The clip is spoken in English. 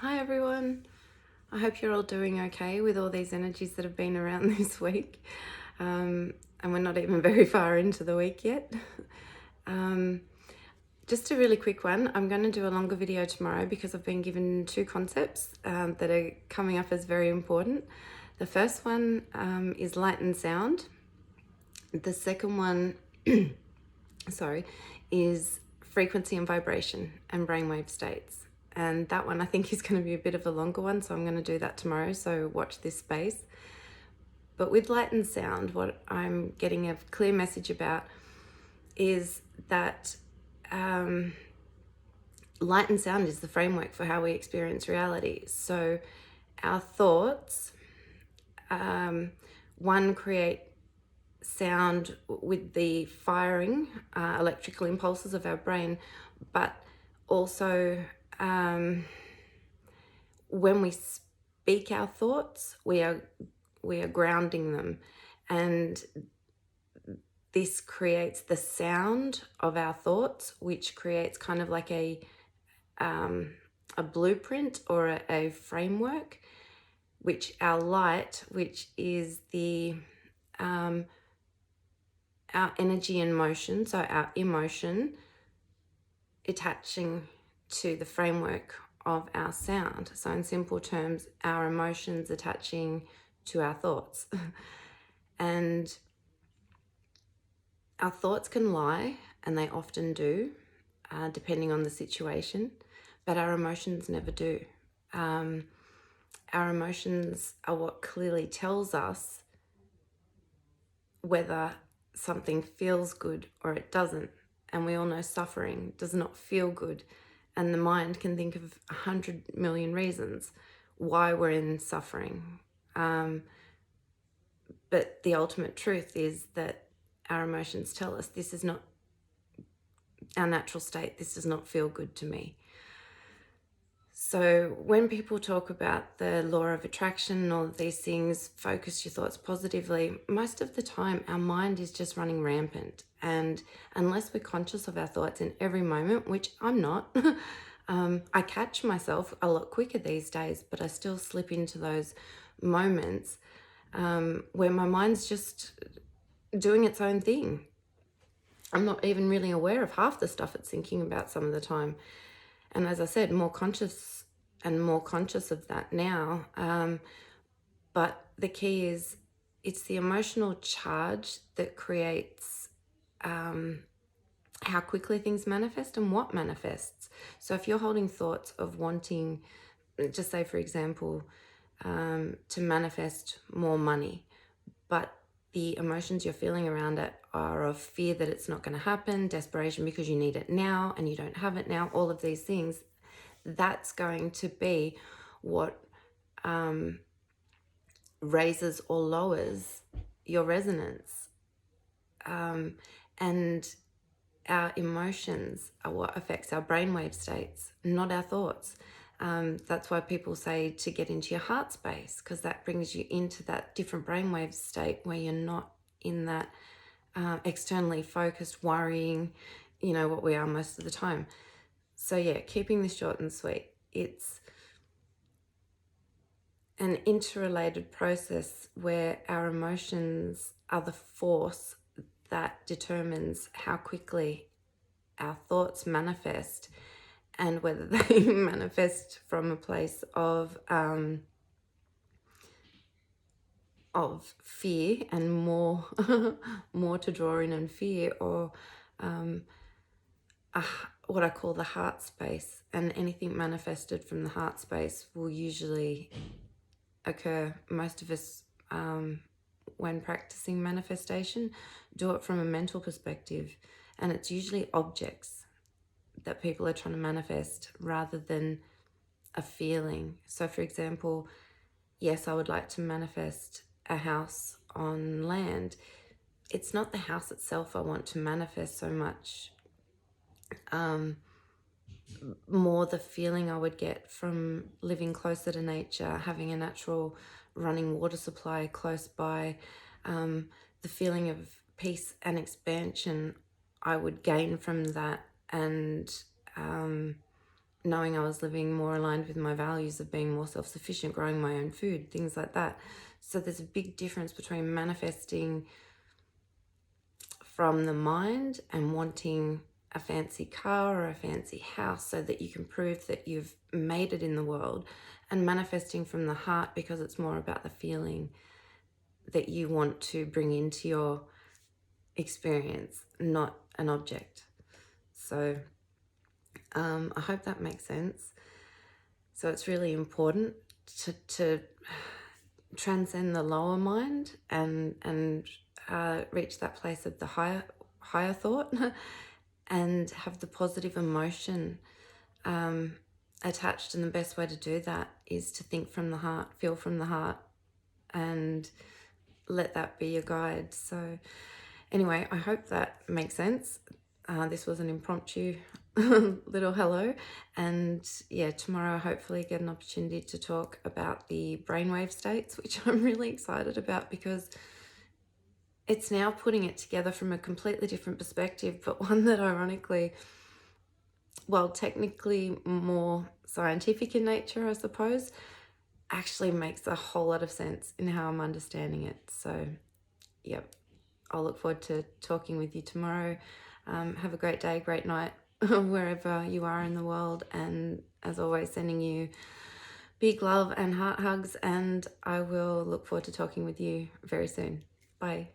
Hi everyone. I hope you're all doing okay with all these energies that have been around this week. And we're not even very far into the week yet. Um, just a really quick one. I'm going to do a longer video tomorrow because I've been given two concepts that are coming up as very important. The first one is light and sound. The second one, sorry, is frequency and vibration and brainwave states. And that one I think is going to be a bit of a longer one, so I'm going to do that tomorrow, so watch this space. But with light and sound, what I'm getting a clear message about is that light and sound is the framework for how we experience reality. So our thoughts, one, create sound with the firing electrical impulses of our brain, but also when we speak our thoughts, we are grounding them, and this creates the sound of our thoughts, which creates kind of like a blueprint or a framework, which our light, which is the our energy and motion, so our emotion attaching to the framework of our sound. So in simple terms, our emotions attaching to our thoughts. And our thoughts can lie, and they often do, depending on the situation, but our emotions never do. Our emotions are what clearly tells us whether something feels good or it doesn't. And we all know suffering does not feel good. And the mind can think of 100 million reasons why we're in suffering. But the ultimate truth is that our emotions tell us this is not our natural state. This does not feel good to me. So when people talk about the law of attraction and all of these things, focus your thoughts positively, most of the time our mind is just running rampant. And unless we're conscious of our thoughts in every moment, which I'm not, I catch myself a lot quicker these days, but I still slip into those moments where my mind's just doing its own thing. I'm not even really aware of half the stuff it's thinking about some of the time. And as I said, more conscious of that now. But the key is it's the emotional charge that creates how quickly things manifest and what manifests. So if you're holding thoughts of wanting, just say for example, to manifest more money, but the emotions you're feeling around it are of fear that it's not going to happen, desperation because you need it now and you don't have it now, all of these things, that's going to be what raises or lowers your resonance. And our emotions are what affects our brainwave states, not our thoughts. That's why people say to get into your heart space, because that brings you into that different brainwave state where you're not in that externally focused worrying, what we are most of the time. So yeah, keeping this short and sweet. It's an interrelated process where our emotions are the force that determines how quickly our thoughts manifest, and whether they manifest from a place of fear and more more to draw in and fear, or what I call the heart space. And anything manifested from the heart space will usually occur. Most of us, when practicing manifestation, do it from a mental perspective, and it's usually objects that people are trying to manifest rather than a feeling. So for example, yes, I would like to manifest a house on land. It's not the house itself I want to manifest so much, more the feeling I would get from living closer to nature, having a natural running water supply close by, the feeling of peace and expansion I would gain from that, and knowing I was living more aligned with my values of being more self-sufficient, growing my own food, things like that. So there's a big difference between manifesting from the mind and wanting a fancy car or a fancy house so that you can prove that you've made it in the world, and manifesting from the heart because it's more about the feeling that you want to bring into your experience, not an object. So I hope that makes sense. So it's really important to transcend the lower mind and reach that place of the higher thought and have the positive emotion attached. And the best way to do that is to think from the heart, feel from the heart, and let that be your guide. So anyway, I hope that makes sense. This was an impromptu little hello, and yeah, tomorrow I hopefully get an opportunity to talk about the brainwave states, which I'm really excited about because it's now putting it together from a completely different perspective, but one that ironically, well, technically more scientific in nature, I suppose, actually makes a whole lot of sense in how I'm understanding it. So, yep, I'll look forward to talking with you tomorrow. Have a great day, great night, wherever you are in the world. And as always, sending you big love and heart hugs. And I will look forward to talking with you very soon. Bye.